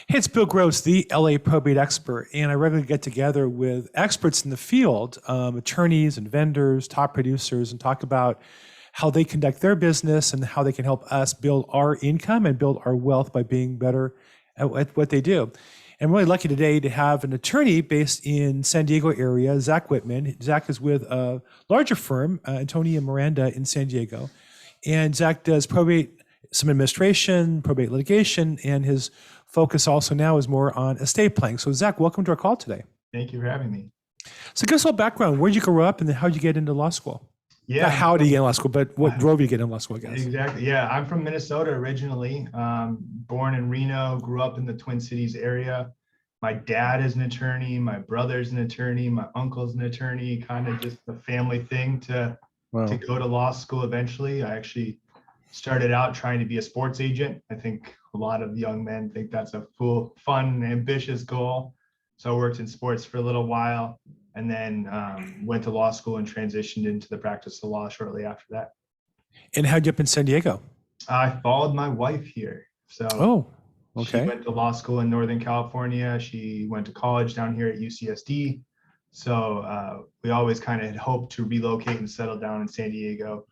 Hey, it's Bill Gross, the LA probate expert, and I regularly get together with experts in the field, attorneys and vendors, top producers, and talk about how they conduct their business and how they can help us build our income and build our wealth by being better at what they do. I'm really lucky today to have an attorney based in San Diego area, Zack Whitman. Zack is with a larger firm, Antonyan Miranda in San Diego. And Zack does probate, some administration, probate litigation, and his focus also now is more on estate planning. So Zack, welcome to our call today. Thank you for having me. So give us a little background. Where did you grow up and then how did you get into law school? Yeah. Not how did you get into law school, but what drove you to get into law school, I guess? Exactly. Yeah, I'm from Minnesota originally, born in Reno, grew up in the Twin Cities area. My dad is an attorney, my brother's an attorney, my uncle's an attorney, kind of just a family thing to go to law school eventually. I actually started out trying to be a sports agent. I think a lot of young men think that's a fun, ambitious goal. So I worked in sports for a little while and then went to law school and transitioned into the practice of law shortly after that. And how'd you up in San Diego? I followed my wife here. So okay. She went to law school in Northern California. She went to college down here at UCSD. So we always kind of had hoped to relocate and settle down in San Diego.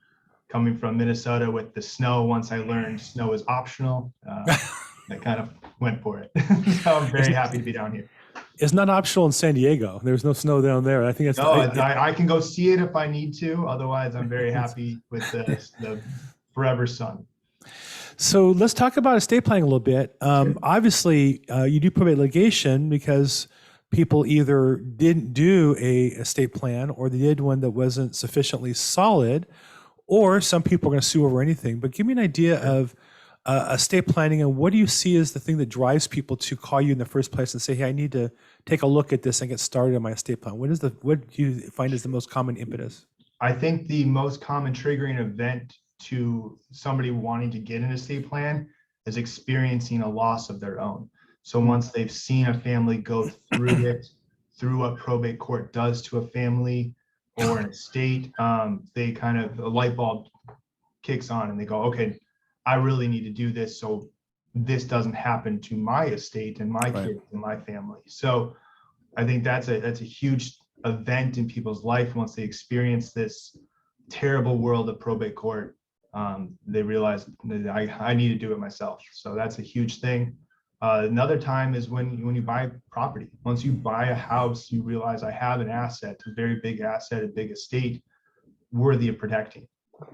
Coming from Minnesota with the snow, once I learned snow is optional, I kind of went for it. So I'm very happy to be down here. It's not optional in San Diego. There's no snow down there. I think I can go see it if I need to. Otherwise, I'm very happy with the forever sun. So let's talk about estate planning a little bit. Sure. Obviously, you do probate litigation because people either didn't do a estate plan or they did one that wasn't sufficiently solid, or some people are going to sue over anything. But give me an idea of estate planning and what do you see as the thing that drives people to call you in the first place and say, hey, I need to take a look at this and get started on my estate plan. What do you find is the most common impetus? I think the most common triggering event to somebody wanting to get an estate plan is experiencing a loss of their own. So once they've seen a family go through it, through what probate court does to a family or an estate, they kind of, a light bulb kicks on and they go, okay, I really need to do this so this doesn't happen to my estate and my kids and my family. So I think that's a huge event in people's life. Once they experience this terrible world of probate court, they realize that I need to do it myself. So that's a huge thing. Another time is when you buy property. Once you buy a house, you realize I have an asset, a very big asset, a big estate worthy of protecting.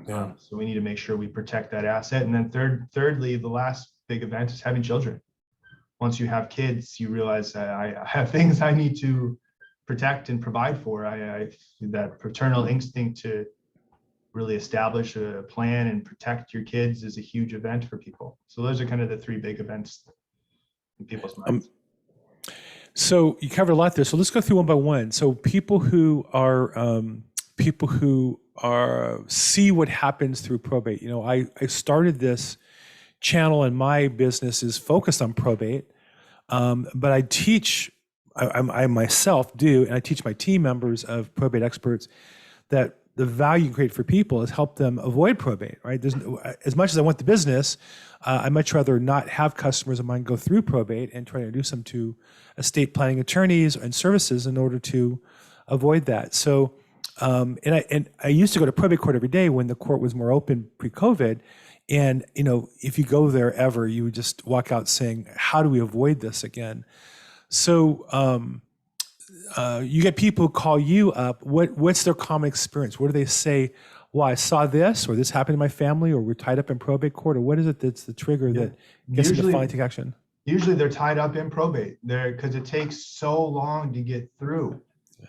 So we need to make sure we protect that asset. And then thirdly, the last big event is having children. Once you have kids, you realize I have things I need to protect and provide for. That paternal instinct to really establish a plan and protect your kids is a huge event for people. So those are kind of the three big events in people's minds. So you covered a lot there. So let's go through one by one. So people who see what happens through probate. You know, I started this channel and my business is focused on probate, but I teach, I myself do, and I teach my team members of probate experts that the value you create for people is help them avoid probate, right? As much as I want the business, I'd much rather not have customers of mine go through probate and try to introduce them to estate planning attorneys and services in order to avoid that. So, and I used to go to probate court every day when the court was more open pre-COVID. And, you know, if you go there ever, you would just walk out saying, how do we avoid this again? So, you get people who call you up. What's their common experience? What do they say? Well, I saw this, or this happened in my family, or we're tied up in probate court, or what is it that's the trigger that gets them to finally take action? Usually they're tied up in probate because it takes so long to get through.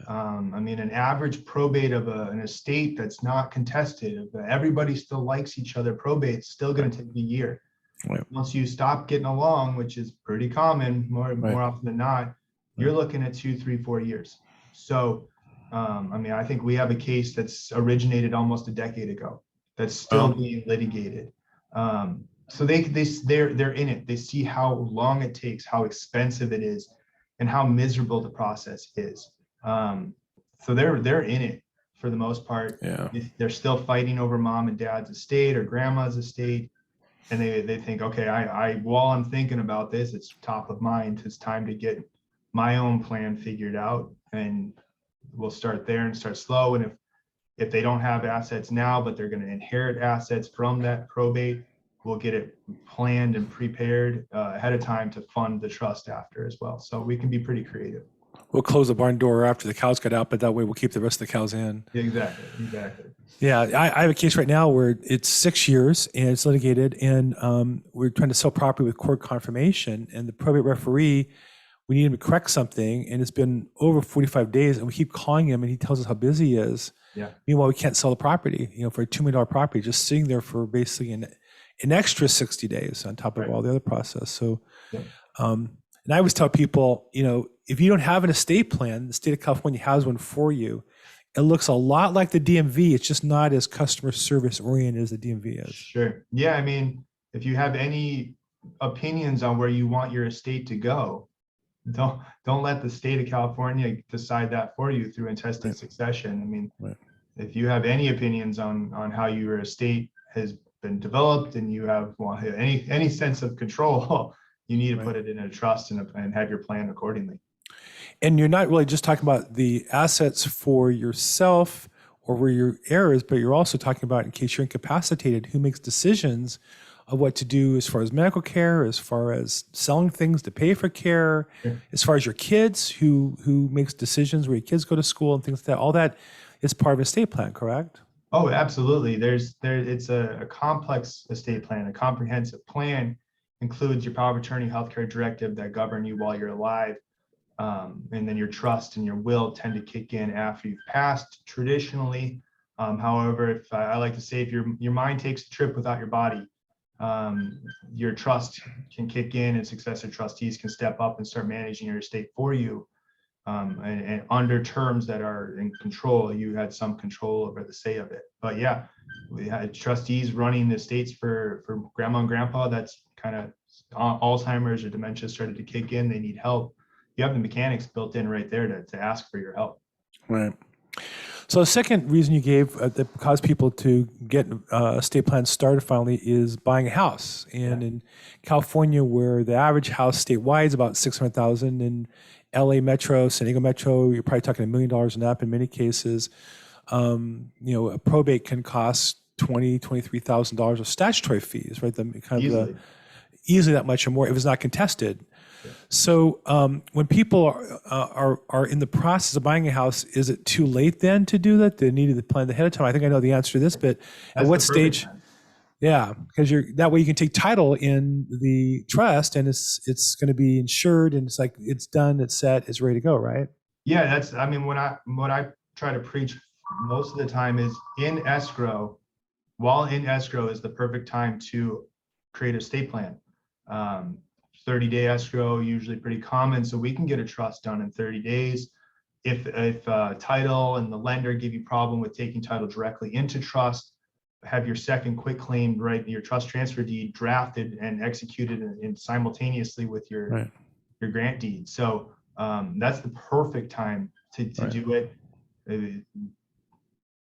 I mean, an average probate of an estate that's not contested, if everybody still likes each other, probate's still going to take a year. Right. Once you stop getting along, which is pretty common, more often than not, you're looking at 2, 3, 4 years. So, I mean, I think we have a case that's originated almost a decade ago that's still being litigated. So they're in it. They see how long it takes, how expensive it is, and how miserable the process is. So they're in it for the most part. Yeah. They're still fighting over mom and dad's estate or grandma's estate. and they think, okay, while I'm thinking about this, it's top of mind. It's time to get my own plan figured out, and we'll start there and start slow. And if they don't have assets now, but they're going to inherit assets from that probate, we'll get it planned and prepared ahead of time to fund the trust after as well. So we can be pretty creative. We'll close the barn door after the cows get out, but that way we'll keep the rest of the cows in. Exactly. Yeah, I have a case right now where it's 6 years and it's litigated, and we're trying to sell property with court confirmation, and the probate referee, we need him to correct something, and it's been over 45 days, and we keep calling him, and he tells us how busy he is. Yeah. Meanwhile, we can't sell the property, for a $2 million property, just sitting there for basically an extra 60 days on top of all the other process. So, Yeah. And I always tell people, if you don't have an estate plan, the state of California has one for you. It looks a lot like the DMV. It's just not as customer service oriented as the DMV is. Sure. Yeah. I mean, if you have any opinions on where you want your estate to go, don't let the state of California decide that for you through intestate succession. I mean, if you have any opinions on how your estate has been developed and you have any sense of control, you need to put it in a trust and have your plan accordingly. And you're not really just talking about the assets for yourself or where your heir is, but you're also talking about, in case you're incapacitated, who makes decisions of what to do as far as medical care, as far as selling things to pay for care, as far as your kids, who makes decisions where your kids go to school and things like that. All that is part of an estate plan, correct? Oh, absolutely. It's a complex estate plan. A comprehensive plan includes your power of attorney, healthcare directive that govern you while you're alive. And then your trust and your will tend to kick in after you've passed traditionally. However, if I like to say, if your mind takes the trip without your body, your trust can kick in and successor trustees can step up and start managing your estate for you. And under terms that are in control, you had some control over the say of it. But yeah, we had trustees running the estates for grandma and grandpa. That's kind of Alzheimer's or dementia started to kick in. They need help. You have the mechanics built in right there to ask for your help. Right. So the second reason you gave that caused people to get estate plans started finally is buying a house. And in California, where the average house statewide is about $600,000, in LA Metro, San Diego Metro, you're probably talking $1 million and up in many cases. A probate can cost $23,000 of statutory fees, right? Easily that much or more if it's not contested. So when people are in the process of buying a house, is it too late then to do that? They needed to plan ahead of time. I think I know the answer to this, but at what stage? Yeah, because that way you can take title in the trust, and it's going to be insured, and it's like it's done, it's set, it's ready to go, right? Yeah, what I try to preach most of the time is in escrow. While in escrow is the perfect time to create a estate plan. 30-day escrow, usually pretty common, so we can get a trust done in 30 days. If title and the lender give you problem with taking title directly into trust, have your second quitclaim, right, your trust transfer deed drafted and executed in simultaneously with your grant deed. So that's the perfect time to do it.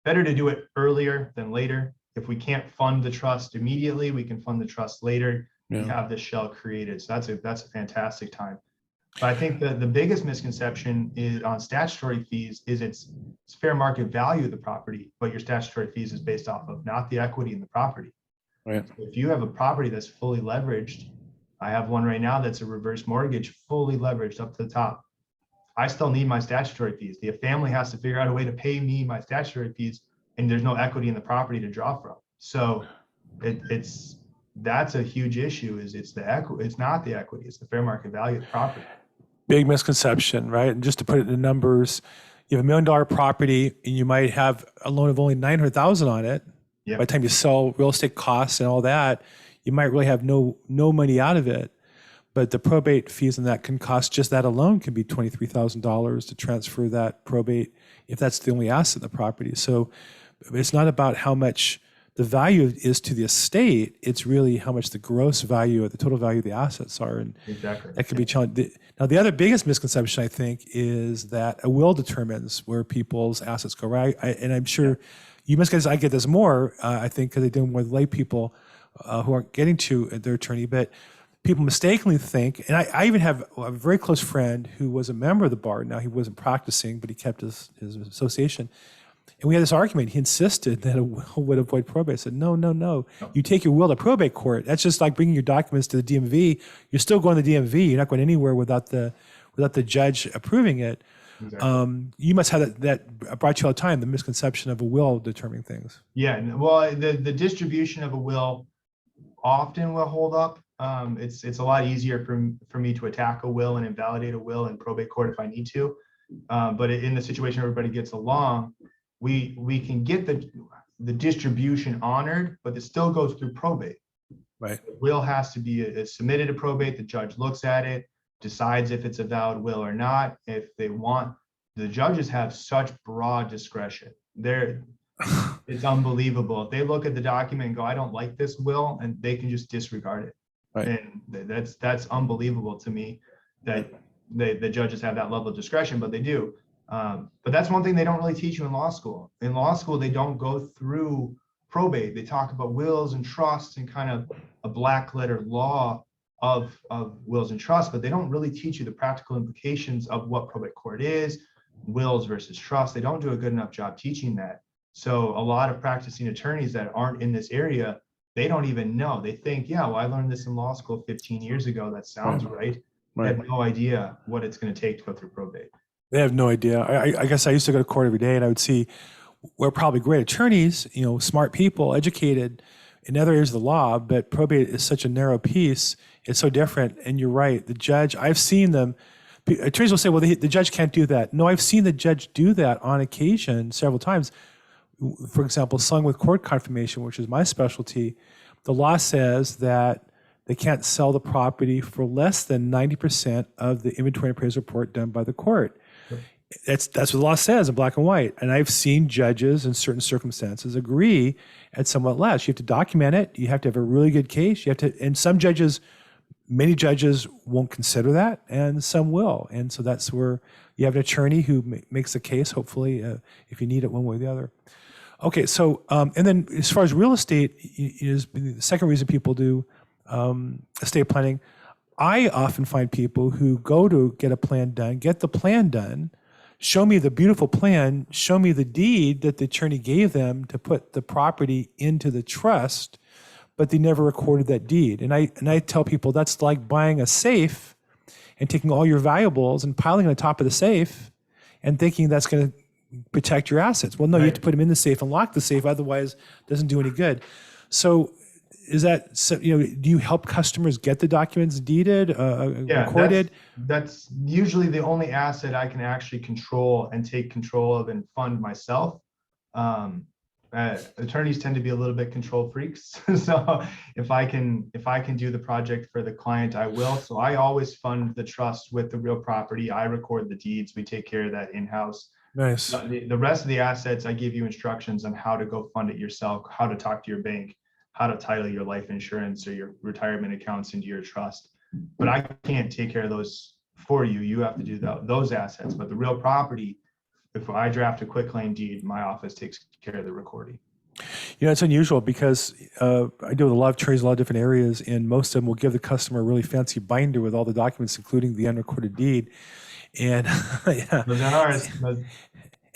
Better to do it earlier than later. If we can't fund the trust immediately, we can fund the trust later. We have this shell created. So that's a fantastic time. But I think the biggest misconception is on statutory fees is it's fair market value of the property, but your statutory fees is based off of not the equity in the property. Right. So if you have a property that's fully leveraged, I have one right now that's a reverse mortgage, fully leveraged up to the top. I still need my statutory fees. The family has to figure out a way to pay me my statutory fees, and there's no equity in the property to draw from. So that's a huge issue. It's not the equity, it's the fair market value of the property. Big misconception, right? And just to put it in numbers, you have $1 million property and you might have a loan of only $900,000 on it. By the time you sell real estate costs and all that, you might really have no money out of it. But the probate fees on that can cost, just that alone can be $23,000 to transfer that probate if that's the only asset in the property. So it's not about how much the value is to the estate, it's really how much the gross value or the total value of the assets are. And that can be challenging. Now, the other biggest misconception, I think, is that a will determines where people's assets go, right? And I'm sure you must guys, I get this more, I think, because I deal more with lay people. who aren't getting to their attorney, but people mistakenly think, and I even have a very close friend who was a member of the bar. Now he wasn't practicing, but he kept his association. And we had this argument. He insisted that a will would avoid probate. I said, no, no, no. You take your will to probate court. That's just like bringing your documents to the DMV. You're still going to the DMV. You're not going anywhere without the judge approving it. Exactly. You must have that brought you all the time, the misconception of a will determining things. Yeah, well, the distribution of a will often will hold up. It's a lot easier for me to attack a will and invalidate a will in probate court if I need to. But in the situation everybody gets along, we can get the distribution honored, but it still goes through probate. Right. The will has to be submitted to probate. The judge looks at it, decides if it's a valid will or not. If they want, the judges have such broad discretion. It's unbelievable. If they look at the document and go, I don't like this will, and they can just disregard it. Right. And that's unbelievable to me that the judges have that level of discretion, but they do. But that's one thing they don't really teach you in law school. In law school, they don't go through probate. They talk about wills and trusts and kind of a black letter law of wills and trusts, but they don't really teach you the practical implications of what probate court is, wills versus trusts. They don't do a good enough job teaching that. So a lot of practicing attorneys that aren't in this area, they don't even know. They think, yeah, well, I learned this in law school 15 years ago. That sounds right. They have no idea what it's going to take to go through probate. They have no idea. I guess I used to go to court every day, and I would see we're probably great attorneys, smart people, educated in other areas of the law, but probate is such a narrow piece. It's so different. And you're right. The judge, I've seen them. Attorneys will say, well, the judge can't do that. No, I've seen the judge do that on occasion several times. For example, selling with court confirmation, which is my specialty, the law says that they can't sell the property for less than 90% of the inventory and appraisal report done by the court. That's what the law says in black and white. And I've seen judges in certain circumstances agree at somewhat less. You have to document it. You have to have a really good case. You have to, and many judges won't consider that, and some will. And so that's where you have an attorney who makes a case, hopefully, if you need it one way or the other. Okay, so, and then as far as real estate is the second reason people do estate planning. I often find people who go to get a plan done, get the plan done, show me the beautiful plan, show me the deed that the attorney gave them to put the property into the trust, but they never recorded that deed. And I tell people that's like buying a safe and taking all your valuables and piling on top of the safe and thinking that's going to protect your assets. Well, no, you have to put them in the safe and lock the safe, otherwise it doesn't do any good. So is that, do you help customers get the documents deeded, recorded? That's usually the only asset I can actually control and take control of and fund myself. Attorneys tend to be a little bit control freaks. So if I can do the project for the client, I will. So I always fund the trust with the real property. I record the deeds. We take care of that in-house. Nice. The rest of the assets, I give you instructions on how to go fund it yourself, how to talk to your bank, how to title your life insurance or your retirement accounts into your trust. But I can't take care of those for you. You have to do those assets. But the real property, if I draft a quitclaim deed, my office takes care of the recording. It's unusual because I deal with a lot of attorneys, a lot of different areas, and most of them will give the customer a really fancy binder with all the documents, including the unrecorded deed. And yeah. Those are ours.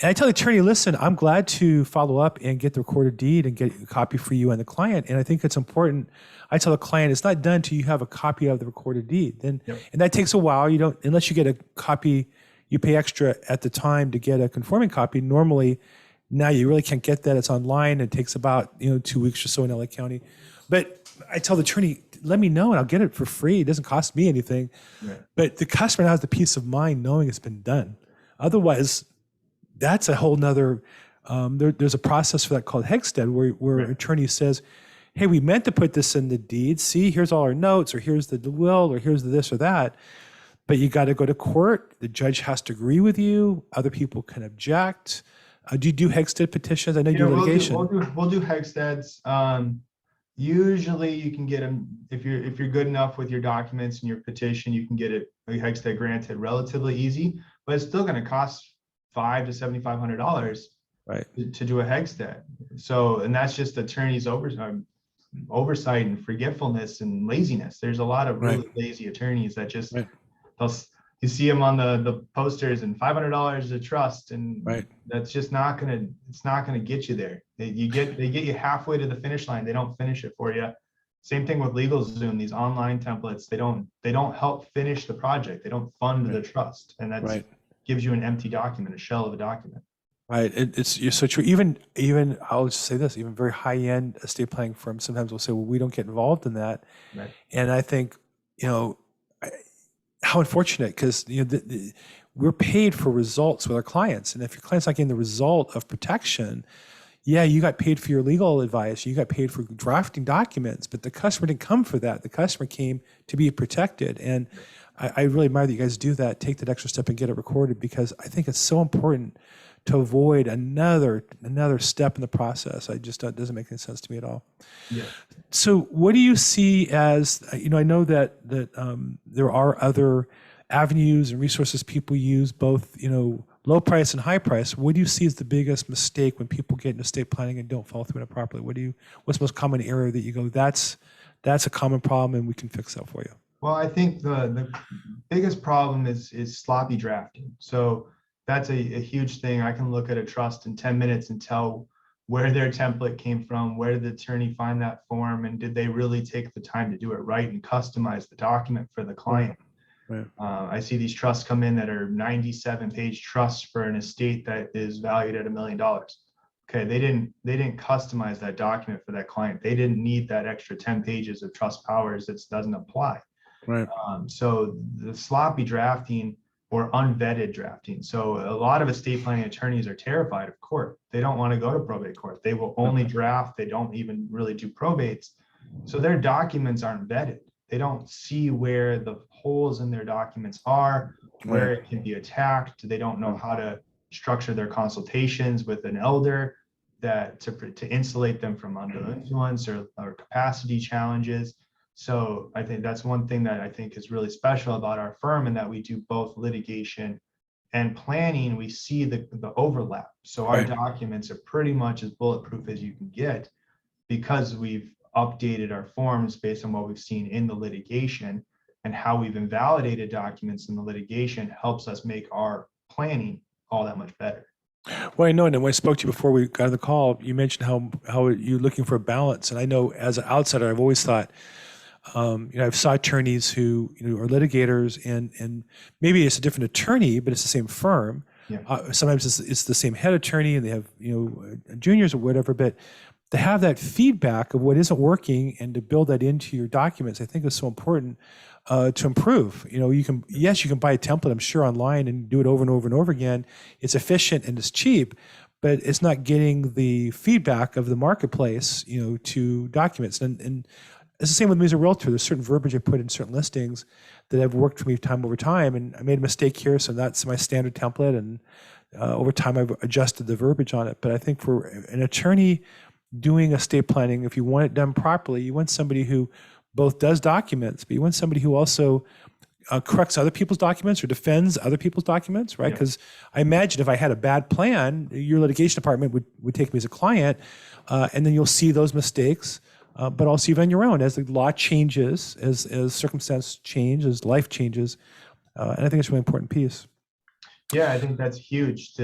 And I tell the attorney, listen, I'm glad to follow up and get the recorded deed and get a copy for you and the client. And I think it's important. I tell the client, it's not done until you have a copy of the recorded deed. And that takes a while. You don't, unless you get a copy, you pay extra at the time to get a conforming copy. Normally, now you really can't get that. It's online. It takes about 2 weeks or so in LA County. But I tell the attorney, let me know and I'll get it for free. It doesn't cost me anything. Right. But the customer has the peace of mind knowing it's been done. Otherwise, that's a whole nother, there's a process for that called Hegstead where an attorney says, hey, we meant to put this in the deed. See, here's all our notes, or here's the will, or here's the this or that. But you got to go to court. The judge has to agree with you. Other people can object. Do you do Hegstead petitions? I know you do litigation. We'll do Hegsteads. Usually you can get them, if you're good enough with your documents and your petition, you can get a Hegstead granted relatively easy, but it's still going to cost $500 to $7,500 to do a Hegstead. So, and that's just attorneys overtime. oversight and forgetfulness and laziness. There's a lot of Right. really lazy attorneys that just, Right. you see them on the posters and $500 a trust, and Right. that's just not gonna, it's not gonna get you there. They get you halfway to the finish line. They don't finish it for you. Same thing with LegalZoom, these online templates, they don't help finish the project. They don't fund the trust. And that's Right. gives you an empty document, a shell of a document. Right. You're so true. Even I'll just say this, even very high end estate planning firms sometimes will say, well, we don't get involved in that. Right. And I think, how unfortunate, because we're paid for results with our clients. And if your client's not getting the result of protection, yeah, you got paid for your legal advice, you got paid for drafting documents, but the customer didn't come for that. The customer came to be protected. And I really admire that you guys do that, take that extra step and get it recorded, because I think it's so important to avoid another step in the process. It doesn't make any sense to me at all. Yeah. So what do you see as, I know that there are other avenues and resources people use, both, low price and high price. What do you see as the biggest mistake when people get into estate planning and don't follow through on it properly? What's the most common area that you go, that's a common problem and we can fix that for you? Well, I think the biggest problem is sloppy drafting. So that's a huge thing. I can look at a trust in 10 minutes and tell where their template came from, where did the attorney find that form, and did they really take the time to do it right and customize the document for the client. Right. I see these trusts come in that are 97-page trusts for an estate that is valued at $1 million. Okay, they didn't customize that document for that client. They didn't need that extra 10 pages of trust powers that doesn't apply. Right. So the sloppy drafting or unvetted drafting. So a lot of estate planning attorneys are terrified of court. They don't want to go to probate court. They will only draft. They don't even really do probates. So their documents aren't vetted. They don't see where the holes in their documents are, where it can be attacked. They don't know how to structure their consultations with an elder that to insulate them from undue influence or capacity challenges. So I think that's one thing that I think is really special about our firm, and that we do both litigation and planning. We see the overlap. So our documents are pretty much as bulletproof as you can get, because we've updated our forms based on what we've seen in the litigation, and how we've invalidated documents in the litigation helps us make our planning all that much better. Well, I know, and when I spoke to you before we got on the call, you mentioned how you're looking for a balance. And I know as an outsider, I've always thought, I've saw attorneys who are litigators, and maybe it's a different attorney, but it's the same firm. Yeah. Sometimes it's the same head attorney, and they have juniors or whatever. But to have that feedback of what isn't working and to build that into your documents, I think is so important to improve. You can buy a template, I'm sure, online and do it over and over and over again. It's efficient and it's cheap, but it's not getting the feedback of the marketplace, to documents. And it's the same with me as a realtor. There's certain verbiage I put in certain listings that have worked for me time over time, and I made a mistake here, so that's my standard template. And over time, I've adjusted the verbiage on it. But I think for an attorney doing estate planning, if you want it done properly, you want somebody who both does documents, but you want somebody who also corrects other people's documents or defends other people's documents, right? Because I imagine if I had a bad plan, your litigation department would take me as a client, and then you'll see those mistakes, but also even on your own as the law changes, as circumstance change, as life changes, and I think it's a really important piece. Yeah, I think that's huge.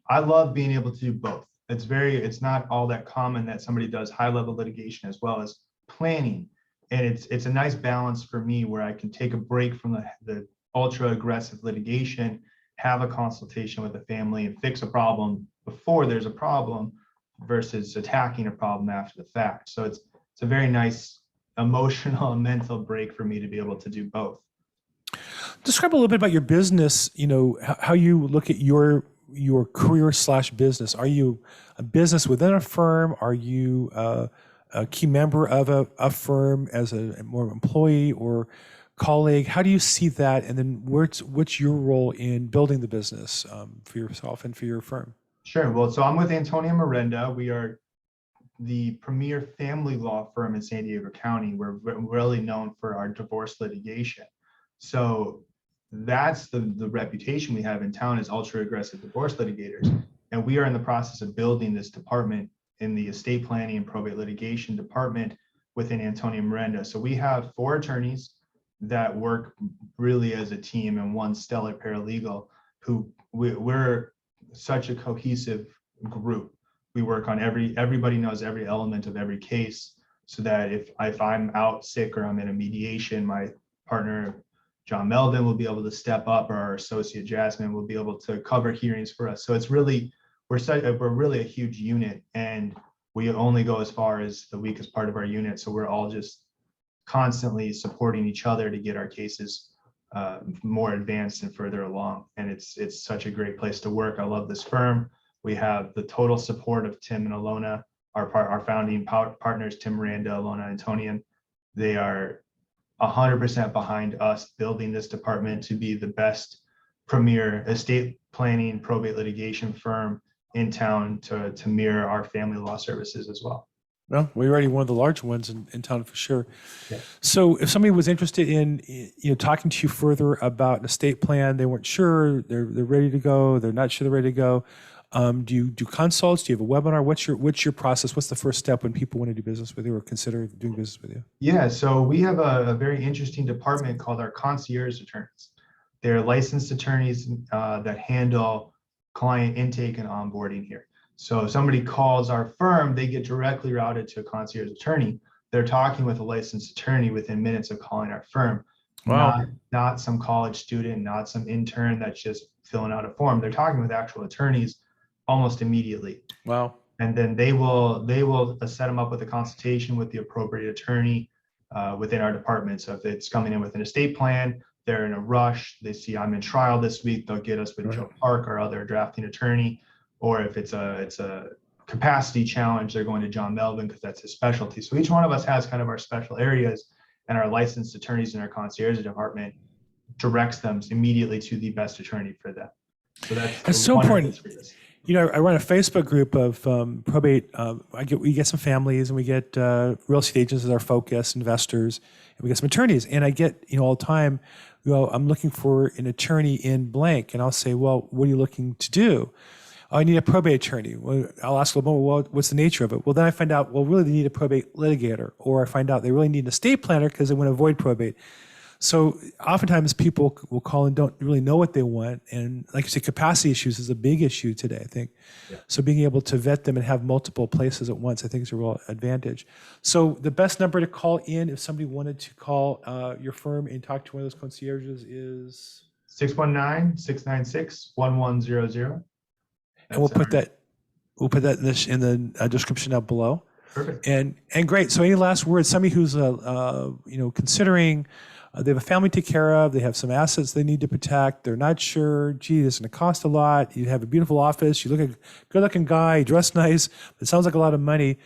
I love being able to do both. It's not all that common that somebody does high-level litigation as well as planning. And it's a nice balance for me where I can take a break from the ultra aggressive litigation, have a consultation with the family and fix a problem before there's a problem versus attacking a problem after the fact. So it's a very nice emotional and mental break for me to be able to do both. Describe a little bit about your business, how you look at your career/business. Are you a business within a firm? Are you a key member of a firm as a more employee or colleague? How do you see that? And then what's your role in building the business for yourself and for your firm? Sure. Well, so I'm with Antonyan Miranda. We are the premier family law firm in San Diego County. We're really known for our divorce litigation. So that's the reputation we have in town, is ultra aggressive divorce litigators. And we are in the process of building this department in the estate planning and probate litigation department within Antonyan Miranda. So we have 4 attorneys that work really as a team and one stellar paralegal who we're such a cohesive group. We work on everybody knows every element of every case, so that if I'm out sick or I'm in a mediation, my partner John Melvin will be able to step up, or our associate Jasmine will be able to cover hearings for us. So it's really, we're really a huge unit, and we only go as far as the weakest part of our unit. So we're all just constantly supporting each other to get our cases more advanced and further along. And it's such a great place to work. I love this firm. We have the total support of Tim and Alona, our founding partners, Tim Miranda, Alona, Antonyan. They are 100% behind us building this department to be the best premier estate planning probate litigation firm in town, to mirror our family law services as well. Well, we're already one of the large ones in town for sure. Yeah. So if somebody was interested in talking to you further about an estate plan, they weren't sure, they're ready to go, they're not sure they're ready to go. Do you do consults? Do you have a webinar? What's your process? What's the first step when people want to do business with you or consider doing business with you? Yeah, so we have a very interesting department called our concierge attorneys. They're licensed attorneys that handle client intake and onboarding here. So if somebody calls our firm, they get directly routed to a concierge attorney. They're talking with a licensed attorney within minutes of calling our firm. Wow. Not some college student, not some intern that's just filling out a form. They're talking with actual attorneys almost immediately. Wow. And then they will set them up with a consultation with the appropriate attorney within our department. So if it's coming in with an estate plan, they're in a rush, they see I'm in trial this week, they'll get us with Joe Park, our other drafting attorney. Or if it's a capacity challenge, they're going to John Melvin because that's his specialty. So each one of us has kind of our special areas, and our licensed attorneys in our concierge department directs them immediately to the best attorney for them. So that's so important. I run a Facebook group of probate. We get some families, and we get real estate agents as our focus, investors, and we get some attorneys. And I get all the time, I'm looking for an attorney in blank, and I'll say, well, what are you looking to do? I need a probate attorney. Well, I'll ask a little more, well, what's the nature of it? Well, then I find out, well, really they need a probate litigator, or I find out they really need an estate planner because they want to avoid probate. So oftentimes people will call and don't really know what they want. And like you said, capacity issues is a big issue today, I think. Yeah. So being able to vet them and have multiple places at once, I think is a real advantage. So the best number to call in if somebody wanted to call your firm and talk to one of those concierges is? 619-696-1100. And we'll put that in the description down below. Perfect. And great. So any last words? Somebody who's considering, they have a family to take care of, they have some assets they need to protect, they're not sure, gee, this is going to cost a lot. You have a beautiful office, you look a good-looking guy, dressed nice, but it sounds like a lot of money.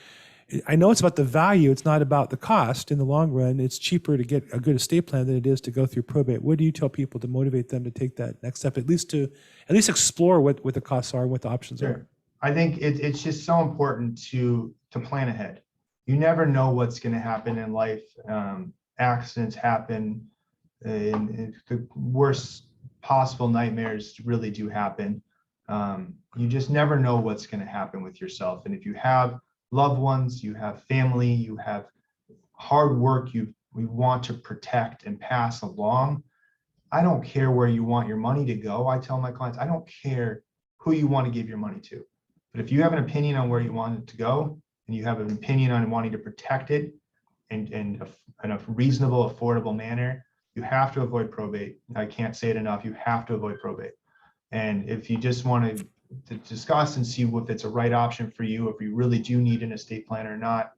I know it's about the value, it's not about the cost in the long run. It's cheaper to get a good estate plan than it is to go through probate. What do you tell people to motivate them to take that next step, at least explore what the costs are, what the options are? I think it's just so important to plan ahead. You never know what's going to happen in life. Accidents happen, and the worst possible nightmares really do happen. You just never know what's going to happen with yourself. And if you have loved ones, you have family, you have hard work we want to protect and pass along, I don't care where you want your money to go. I tell my clients, I don't care who you want to give your money to. But if you have an opinion on where you want it to go, and you have an opinion on wanting to protect it in a reasonable, affordable manner, you have to avoid probate. I can't say it enough. You have to avoid probate. And if you just want to discuss and see if it's a right option for you, if you really do need an estate plan or not,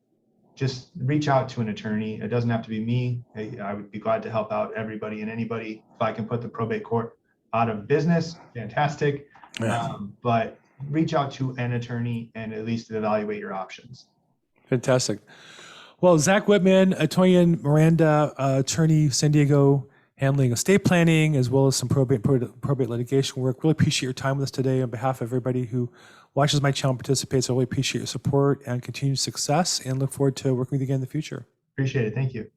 just reach out to an attorney. It doesn't have to be me. I would be glad to help out everybody and anybody. If I can put the probate court out of business, fantastic. Yeah. But reach out to an attorney and at least evaluate your options. Fantastic. Well, Zack Whitman, Antonyan Miranda, attorney, San Diego, handling estate planning as well as some probate litigation work. Really appreciate your time with us today. On behalf of everybody who watches my channel, participates, I really appreciate your support and continued success, and look forward to working with you again in the future. Appreciate it. Thank you.